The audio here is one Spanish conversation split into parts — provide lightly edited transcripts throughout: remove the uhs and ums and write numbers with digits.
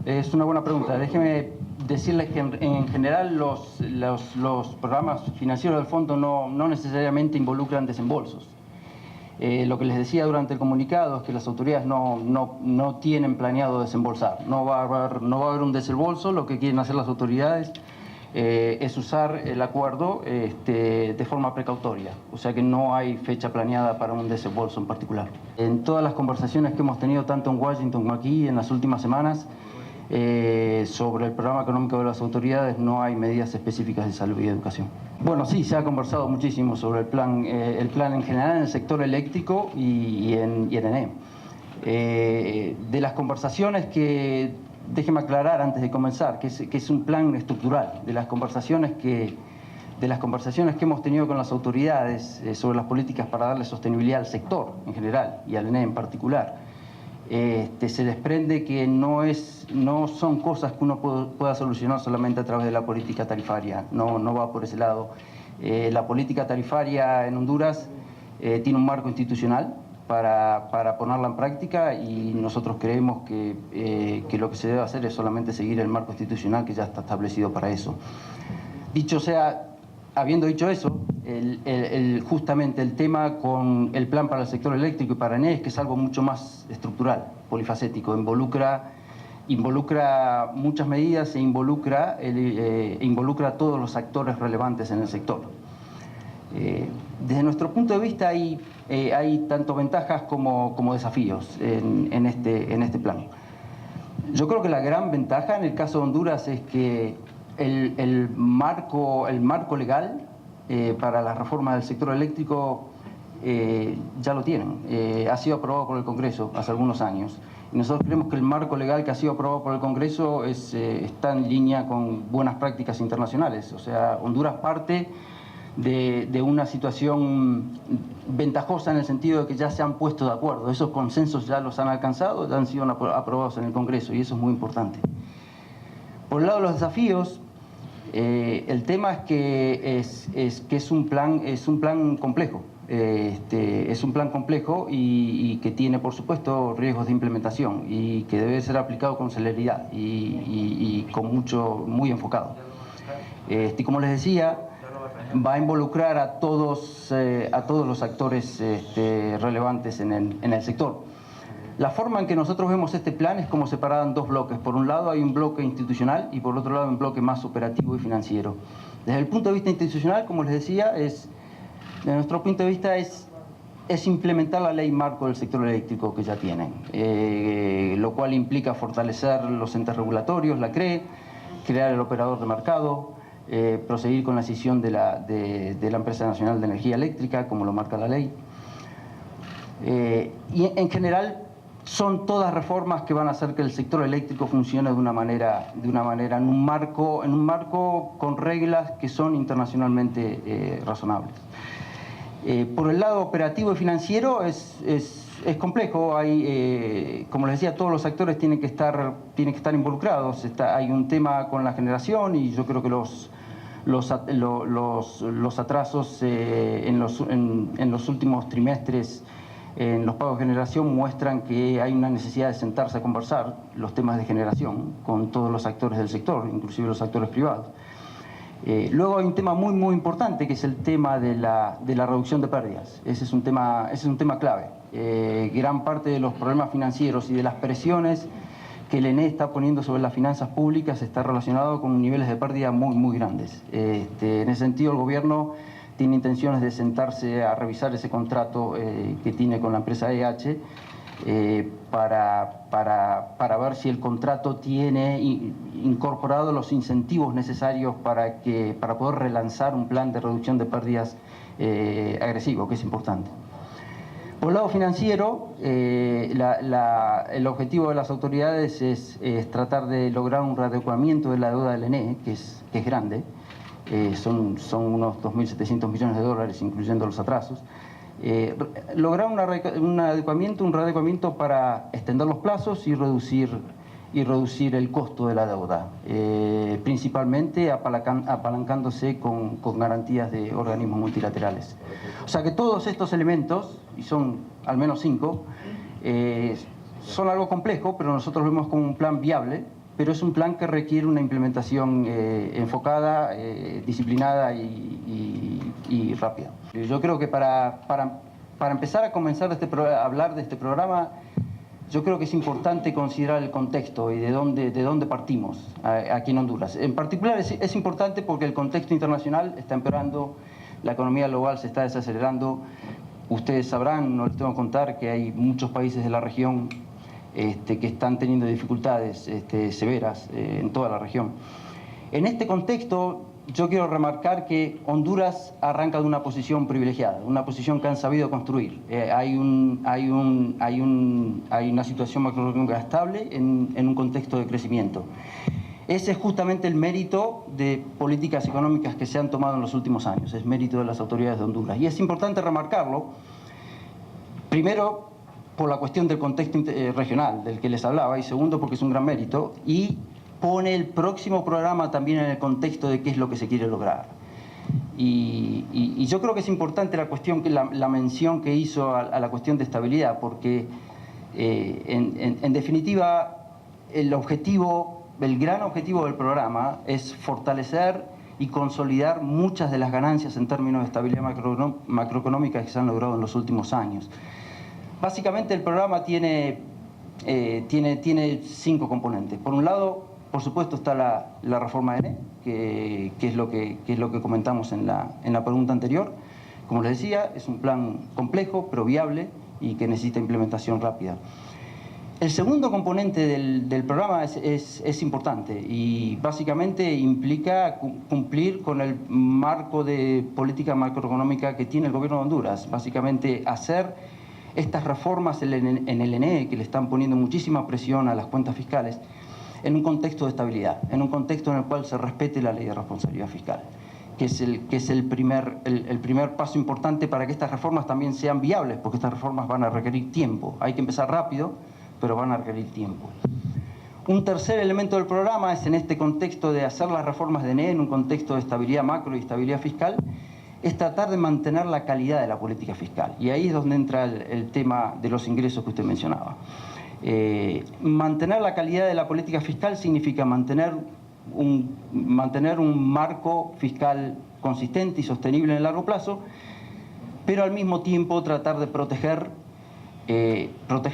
es una buena pregunta. Déjeme decirles que en general los programas financieros del fondo no necesariamente involucran desembolsos. Lo que les decía durante el comunicado es que las autoridades no tienen planeado desembolsar. No va a haber un desembolso. Lo que quieren hacer las autoridades es usar el acuerdo de forma precautoria. O sea que no hay fecha planeada para un desembolso en particular. En todas las conversaciones que hemos tenido tanto en Washington como aquí en las últimas semanas sobre el programa económico de las autoridades no hay medidas específicas de salud y educación. Bueno, sí, se ha conversado muchísimo sobre el plan en general en el sector eléctrico y en ENE. De las conversaciones déjeme aclarar antes de comenzar, que es un plan estructural, de las conversaciones que hemos tenido con las autoridades sobre las políticas para darle sostenibilidad al sector en general y al ENE en particular. Se desprende que no son cosas que uno pueda solucionar solamente a través de la política tarifaria, no va por ese lado. La política tarifaria en Honduras tiene un marco institucional para ponerla en práctica y nosotros creemos que lo que se debe hacer es solamente seguir el marco institucional que ya está establecido para eso. Habiendo dicho eso, justamente el tema con el plan para el sector eléctrico y para ENE es que es algo mucho más estructural, polifacético, involucra muchas medidas e involucra a todos los actores relevantes en el sector. Desde nuestro punto de vista hay tanto ventajas como desafíos en este plan. Yo creo que la gran ventaja en el caso de Honduras es que el marco legal para la reforma del sector eléctrico ya lo tienen. Ha sido aprobado por el Congreso hace algunos años. Y nosotros creemos que el marco legal que ha sido aprobado por el Congreso está en línea con buenas prácticas internacionales. O sea, Honduras parte de una situación ventajosa en el sentido de que ya se han puesto de acuerdo. Esos consensos ya los han alcanzado, ya han sido aprobados en el Congreso y eso es muy importante. Por el lado de los desafíos, el tema es que es un plan complejo. Es un plan complejo y que tiene, por supuesto, riesgos de implementación y que debe ser aplicado con celeridad y muy enfocado. Como les decía, va a involucrar a todos los actores relevantes en el sector. La forma en que nosotros vemos este plan es como separada en dos bloques. Por un lado hay un bloque institucional y por otro lado un bloque más operativo y financiero. Desde el punto de vista institucional, como les decía, desde nuestro punto de vista es implementar la ley marco del sector eléctrico que ya tienen, lo cual implica fortalecer los entes regulatorios, la CRE, crear el operador de mercado, proseguir con la escisión de la Empresa Nacional de Energía Eléctrica, como lo marca la ley. Y en general son todas reformas que van a hacer que el sector eléctrico funcione de una manera en un marco con reglas que son internacionalmente razonables. Por el lado operativo y financiero es complejo. Como les decía, todos los actores tienen que estar involucrados. Hay un tema con la generación y yo creo que los atrasos en los últimos trimestres en los pagos de generación muestran que hay una necesidad de sentarse a conversar los temas de generación con todos los actores del sector, inclusive los actores privados. Luego hay un tema muy importante que es el tema de la reducción de pérdidas. Ese es un tema clave. Gran parte de los problemas financieros y de las presiones que el ENE está poniendo sobre las finanzas públicas está relacionado con niveles de pérdida muy grandes. En ese sentido, el gobierno tiene intenciones de sentarse a revisar ese contrato que tiene con la empresa EH para ver si el contrato tiene incorporado los incentivos necesarios para poder relanzar un plan de reducción de pérdidas agresivo, que es importante. Por el lado financiero, el objetivo de las autoridades es tratar de lograr un readecuamiento de la deuda del ENE, que es grande. Son unos 2.700 millones de dólares, incluyendo los atrasos. Lograr un readecuamiento para extender los plazos y reducir el costo de la deuda, principalmente apalancándose con garantías de organismos multilaterales. O sea que todos estos elementos, y son al menos 5, son algo complejo, pero nosotros vemos como un plan viable pero es un plan que requiere una implementación enfocada, disciplinada y rápida. Yo creo que para empezar a comenzar a hablar de este programa, yo creo que es importante considerar el contexto y de dónde partimos aquí en Honduras. En particular es importante porque el contexto internacional está empeorando, la economía global se está desacelerando. Ustedes sabrán, no les tengo que contar, que hay muchos países de la región que están teniendo dificultades severas en toda la región. En este contexto, yo quiero remarcar que Honduras arranca de una posición privilegiada, una posición que han sabido construir. Hay una situación macroeconómica estable en un contexto de crecimiento. Ese es justamente el mérito de políticas económicas que se han tomado en los últimos años, es mérito de las autoridades de Honduras. Y es importante remarcarlo, primero, por la cuestión del contexto regional del que les hablaba, y segundo, porque es un gran mérito, y pone el próximo programa también en el contexto de qué es lo que se quiere lograr. Y yo creo que es importante la mención que hizo a la cuestión de estabilidad, porque en definitiva el gran objetivo del programa es fortalecer y consolidar muchas de las ganancias en términos de estabilidad macroeconómica que se han logrado en los últimos años. Básicamente el programa tiene 5 componentes. Por un lado, por supuesto, está la reforma de NE, que es lo que comentamos en la pregunta anterior. Como les decía, es un plan complejo, pero viable y que necesita implementación rápida. El segundo componente del programa es importante y básicamente implica cumplir con el marco de política macroeconómica que tiene el gobierno de Honduras. Básicamente hacer estas reformas en el NE, que le están poniendo muchísima presión a las cuentas fiscales, en un contexto de estabilidad, en un contexto en el cual se respete la ley de responsabilidad fiscal, que es el primer paso importante para que estas reformas también sean viables, porque estas reformas van a requerir tiempo. Hay que empezar rápido, pero van a requerir tiempo. Un tercer elemento del programa es, en este contexto de hacer las reformas de NE en un contexto de estabilidad macro y estabilidad fiscal, es tratar de mantener la calidad de la política fiscal. Y ahí es donde entra el tema de los ingresos que usted mencionaba. Mantener la calidad de la política fiscal significa mantener un marco fiscal consistente y sostenible en el largo plazo, pero al mismo tiempo tratar de proteger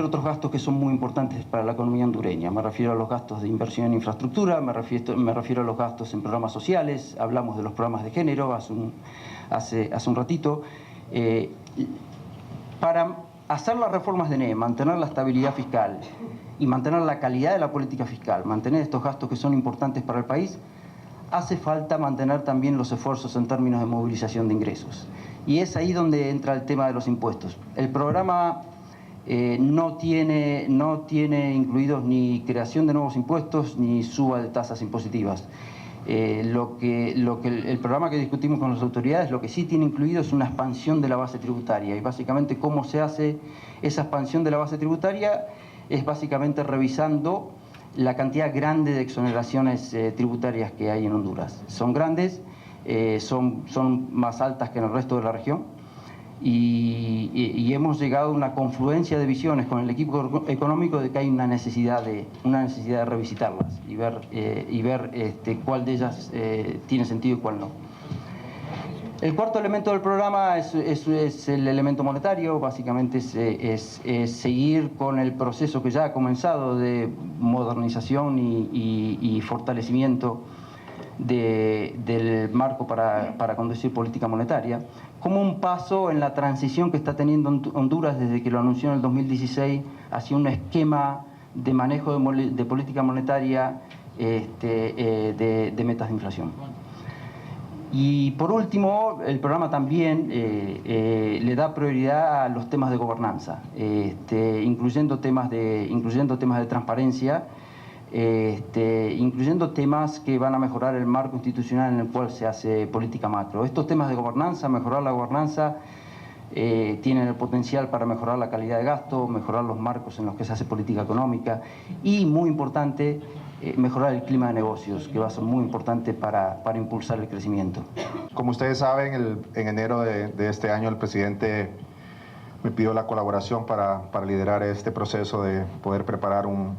otros gastos que son muy importantes para la economía hondureña. Me refiero a los gastos de inversión en infraestructura, me refiero a los gastos en programas sociales, hablamos de los programas de género hace un ratito. Para hacer las reformas de NE, mantener la estabilidad fiscal y mantener la calidad de la política fiscal, mantener estos gastos que son importantes para el país, hace falta mantener también los esfuerzos en términos de movilización de ingresos. Y es ahí donde entra el tema de los impuestos. El programa no tiene incluidos ni creación de nuevos impuestos ni suba de tasas impositivas. El programa que discutimos con las autoridades, lo que sí tiene incluido es una expansión de la base tributaria, y básicamente cómo se hace esa expansión de la base tributaria es básicamente revisando la cantidad grande de exoneraciones tributarias que hay en Honduras. Son grandes, son más altas que en el resto de la región, y hemos llegado a una confluencia de visiones con el equipo económico de que hay una necesidad de revisitarlas y ver cuál de ellas tiene sentido y cuál no. El cuarto elemento del programa es el elemento monetario. Básicamente es seguir con el proceso que ya ha comenzado de modernización y fortalecimiento del marco para conducir política monetaria, como un paso en la transición que está teniendo Honduras desde que lo anunció en el 2016 hacia un esquema de manejo de política monetaria de metas de inflación. Y por último, el programa también le da prioridad a los temas de gobernanza, incluyendo temas de transparencia, incluyendo temas que van a mejorar el marco institucional en el cual se hace política macro. Estos temas de gobernanza, mejorar la gobernanza, tienen el potencial para mejorar la calidad de gasto, mejorar los marcos en los que se hace política económica y, muy importante, mejorar el clima de negocios, que va a ser muy importante para impulsar el crecimiento. Como ustedes saben, en enero de este año el presidente me pidió la colaboración para liderar este proceso de poder preparar un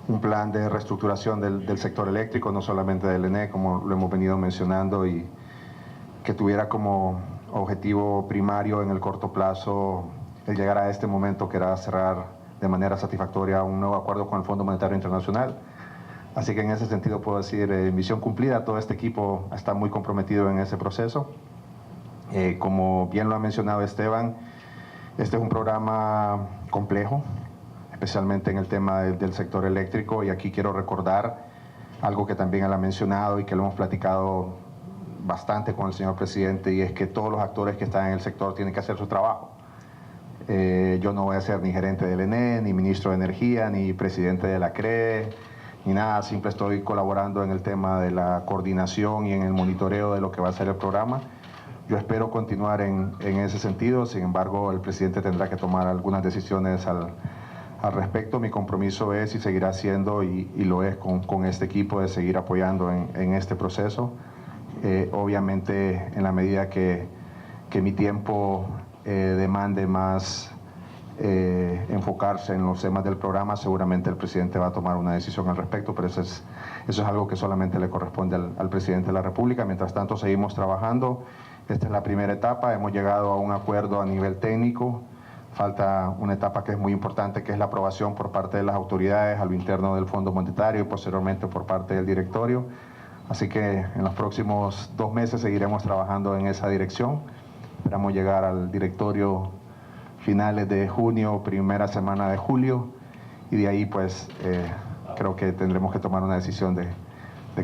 un plan de reestructuración del sector eléctrico, no solamente del ENE, como lo hemos venido mencionando, y que tuviera como objetivo primario en el corto plazo el llegar a este momento, que era cerrar de manera satisfactoria un nuevo acuerdo con el Fondo Monetario Internacional. Así que en ese sentido puedo decir misión cumplida. Todo este equipo está muy comprometido en ese proceso. Como bien lo ha mencionado Esteban, este es un programa complejo, especialmente en el tema del sector eléctrico, y aquí quiero recordar algo que también él ha mencionado y que lo hemos platicado bastante con el señor presidente, y es que todos los actores que están en el sector tienen que hacer su trabajo. Yo no voy a ser ni gerente del ENE, ni ministro de Energía, ni presidente de la CRE, ni nada, siempre estoy colaborando en el tema de la coordinación y en el monitoreo de lo que va a ser el programa. Yo espero continuar en ese sentido, sin embargo el presidente tendrá que tomar algunas decisiones al respecto. Mi compromiso es y seguirá siendo, y lo es con este equipo, de seguir apoyando en este proceso. Obviamente en la medida que mi tiempo demande más enfocarse en los temas del programa, seguramente el presidente va a tomar una decisión al respecto, pero eso es algo que solamente le corresponde al presidente de la República. Mientras tanto seguimos trabajando. Esta es la primera etapa, hemos llegado a un acuerdo a nivel técnico. Falta una etapa que es muy importante, que es la aprobación por parte de las autoridades a lo interno del Fondo Monetario y posteriormente por parte del directorio. Así que en los próximos 2 meses seguiremos trabajando en esa dirección. Esperamos llegar al directorio finales de junio, primera semana de julio, y de ahí pues creo que tendremos que tomar una decisión de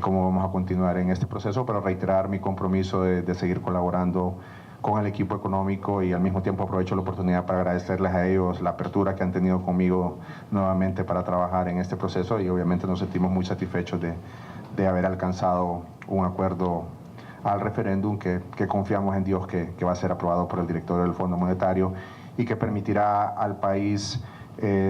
cómo vamos a continuar en este proceso, pero reiterar mi compromiso de seguir colaborando con el equipo económico, y al mismo tiempo aprovecho la oportunidad para agradecerles a ellos la apertura que han tenido conmigo nuevamente para trabajar en este proceso, y obviamente nos sentimos muy satisfechos de haber alcanzado un acuerdo al referéndum que confiamos en Dios que va a ser aprobado por el directorio del Fondo Monetario y que permitirá al país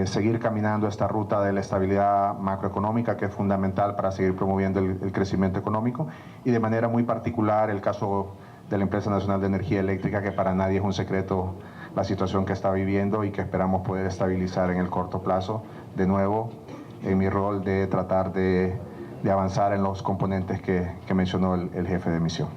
seguir caminando esta ruta de la estabilidad macroeconómica, que es fundamental para seguir promoviendo el crecimiento económico, y de manera muy particular el caso de la Empresa Nacional de Energía Eléctrica, que para nadie es un secreto la situación que está viviendo y que esperamos poder estabilizar en el corto plazo. De nuevo, en mi rol de tratar de avanzar en los componentes que mencionó el jefe de misión.